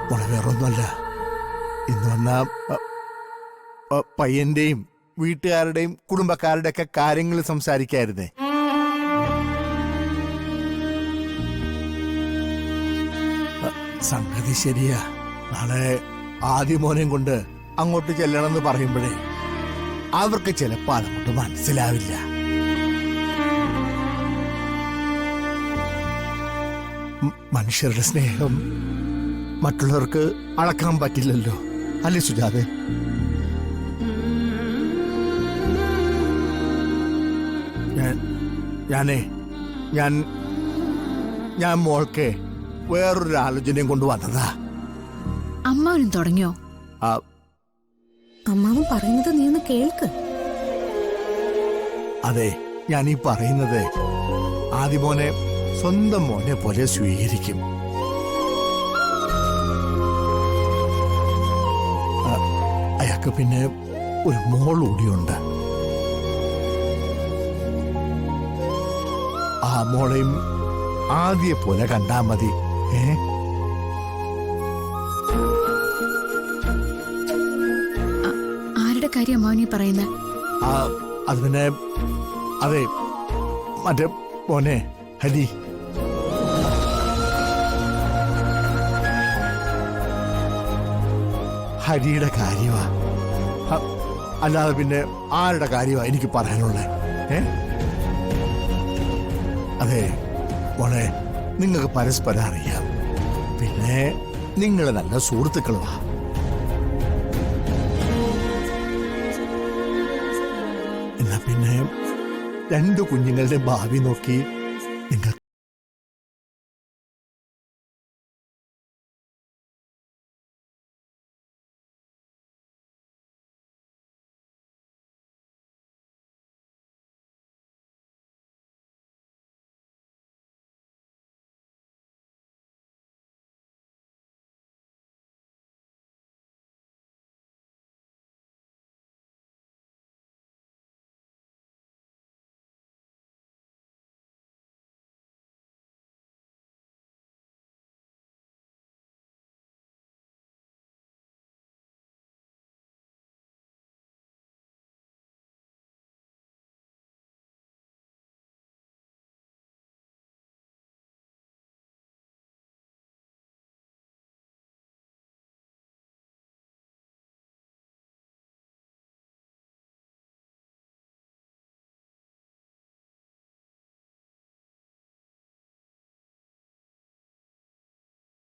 മോളെ വേറൊന്നുമല്ല, ഇന്ന് വന്ന പയ്യന്റെയും വീട്ടുകാരുടെയും കുടുംബക്കാരുടെ ഒക്കെ കാര്യങ്ങൾ സംസാരിക്കായിരുന്നേ. സംഗതി ശരിയാ. നാളെ ആദ്യമോനെയും കൊണ്ട് അങ്ങോട്ട് ചെല്ലണമെന്ന് പറയുമ്പോഴേ അവർക്ക് ചിലപ്പോ അതങ്ങോട്ട് മനസ്സിലാവില്ല. മനുഷ്യരുടെ സ്നേഹം മറ്റുള്ളവർക്ക് അളക്കാൻ പറ്റില്ലല്ലോ, അല്ലേ സുജാതെ? ഞാൻ മോൾക്ക് വേറൊരു ആലോചനയും കൊണ്ടുവന്നതാ. അമ്മാവനും തുടങ്ങിയോ? അമ്മാവൻ പറയുന്നത് നീ ഒന്ന് കേൾക്ക്. അതെ, ഞാൻ ഈ പറയുന്നത് ആദിമോനെ സ്വന്തം മോനെ പോലെ സ്വീകരിക്കും. അയാൾക്ക് പിന്നെ ഒരു മോൾ കൂടിയുണ്ട്. ആ മോളെയും ആദ്യ പോലെ കണ്ടാ മതി. ആരുടെ കാര്യം അമ്മാവനീ പറയുന്നത്? അത് പിന്നെ അതെ, മറ്റേ മോനെ ഹരി. ഹരിയുടെ കാര്യമാ, അല്ലാതെ പിന്നെ ആരുടെ കാര്യമാ എനിക്ക് പറയാനുള്ളത്? അതെ മോളെ, നിങ്ങൾക്ക് പരസ്പരം അറിയാം, പിന്നെ നിങ്ങൾ നല്ല സുഹൃത്തുക്കളുമാ. എന്നാ പിന്നെ രണ്ടു കുഞ്ഞുങ്ങളുടെ ഭാവി നോക്കി